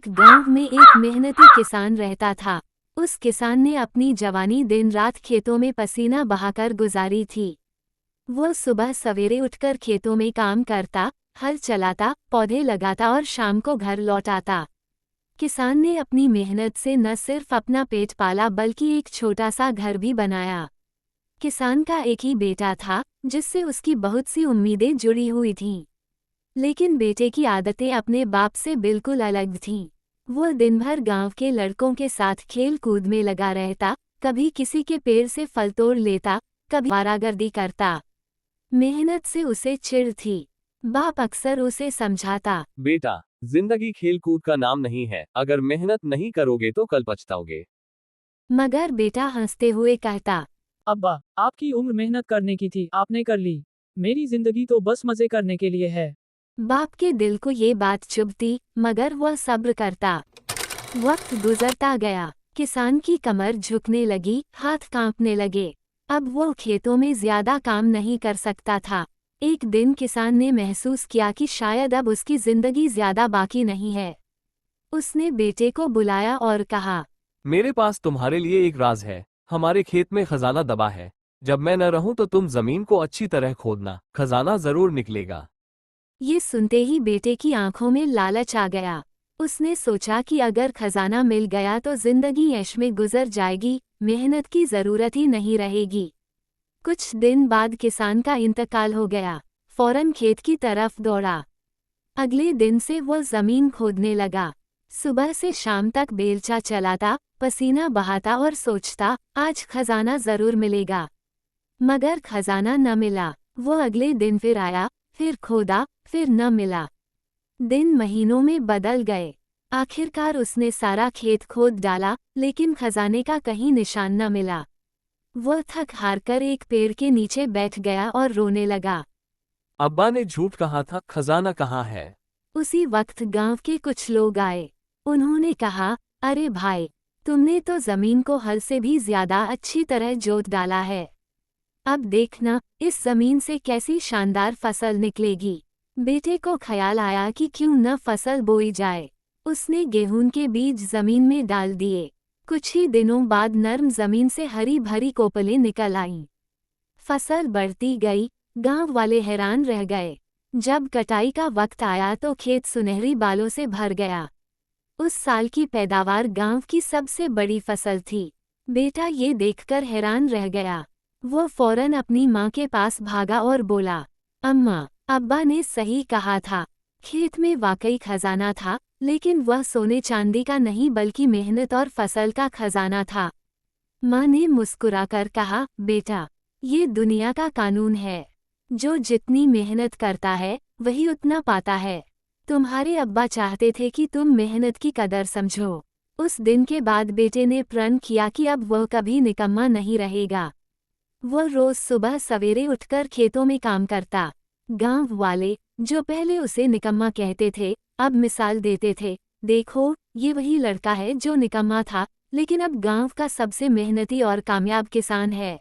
एक गांव में एक मेहनती किसान रहता था। उस किसान ने अपनी जवानी दिन रात खेतों में पसीना बहाकर गुजारी थी। वो सुबह सवेरे उठकर खेतों में काम करता, हल चलाता, पौधे लगाता और शाम को घर लौट आता। किसान ने अपनी मेहनत से न सिर्फ अपना पेट पाला बल्कि एक छोटा सा घर भी बनाया। किसान का एक ही बेटा था, जिससे उसकी बहुत सी उम्मीदें जुड़ी हुई थीं। लेकिन बेटे की आदतें अपने बाप से बिल्कुल अलग थीं। वो दिन भर गांव के लड़कों के साथ खेल कूद में लगा रहता, कभी किसी के पेड़ से फल तोड़ लेता, कभी आवारागर्दी करता। मेहनत से उसे चिढ़ थी। बाप अक्सर उसे समझाता, बेटा, जिंदगी खेल कूद का नाम नहीं है। अगर मेहनत नहीं करोगे तो कल पछताओगे। मगर बेटा हंसते हुए कहता, अब्बा, आपकी उम्र मेहनत करने की थी, आपने कर ली। मेरी जिंदगी तो बस मजे करने के लिए है। बाप के दिल को ये बात चुभती, मगर वह सब्र करता। वक्त गुजरता गया, किसान की कमर झुकने लगी, हाथ कांपने लगे। अब वो खेतों में ज्यादा काम नहीं कर सकता था। एक दिन किसान ने महसूस किया कि शायद अब उसकी जिंदगी ज्यादा बाकी नहीं है। उसने बेटे को बुलाया और कहा, मेरे पास तुम्हारे लिए एक राज है। हमारे खेत में खजाना दबा है। जब मैं न रहूं तो तुम जमीन को अच्छी तरह खोदना, खजाना जरूर निकलेगा। ये सुनते ही बेटे की आंखों में लालच आ गया। उसने सोचा कि अगर खजाना मिल गया तो जिंदगी ऐश में गुजर जाएगी, मेहनत की जरूरत ही नहीं रहेगी। कुछ दिन बाद किसान का इंतकाल हो गया। फौरन खेत की तरफ दौड़ा। अगले दिन से वो जमीन खोदने लगा। सुबह से शाम तक बेलचा चलाता, पसीना बहाता और सोचता, आज खजाना जरूर मिलेगा। मगर खजाना न मिला। वो अगले दिन फिर आया, फिर खोदा, फिर न मिला। दिन महीनों में बदल गए। आखिरकार उसने सारा खेत खोद डाला, लेकिन खजाने का कहीं निशान न मिला। वह थक हार कर एक पेड़ के नीचे बैठ गया और रोने लगा। अब्बा ने झूठ कहा था, खजाना कहाँ है? उसी वक्त गांव के कुछ लोग आए। उन्होंने कहा, अरे भाई, तुमने तो जमीन को हल से भी ज्यादा अच्छी तरह जोत डाला है। अब देखना, इस जमीन से कैसी शानदार फसल निकलेगी। बेटे को ख्याल आया कि क्यों न फसल बोई जाए। उसने गेहूं के बीज जमीन में डाल दिए। कुछ ही दिनों बाद नर्म जमीन से हरी भरी कोपलें निकल आईं। फसल बढ़ती गई, गांव वाले हैरान रह गए। जब कटाई का वक्त आया तो खेत सुनहरी बालों से भर गया। उस साल की पैदावार गांव की सबसे बड़ी फसल थी। बेटा ये देखकर हैरान रह गया। वो फौरन अपनी माँ के पास भागा और बोला, अम्मा, अब्बा ने सही कहा था। खेत में वाकई खजाना था, लेकिन वह सोने चांदी का नहीं बल्कि मेहनत और फसल का खजाना था। माँ ने मुस्कुराकर कहा, बेटा, ये दुनिया का कानून है। जो जितनी मेहनत करता है, वही उतना पाता है। तुम्हारे अब्बा चाहते थे कि तुम मेहनत की कदर समझो। उस दिन के बाद बेटे ने प्रण किया कि अब वह कभी निकम्मा नहीं रहेगा। वह रोज सुबह सवेरे उठकर खेतों में काम करता। गांव वाले, जो पहले उसे निकम्मा कहते थे, अब मिसाल देते थे, देखो, ये वही लड़का है जो निकम्मा था, लेकिन अब गांव का सबसे मेहनती और कामयाब किसान है।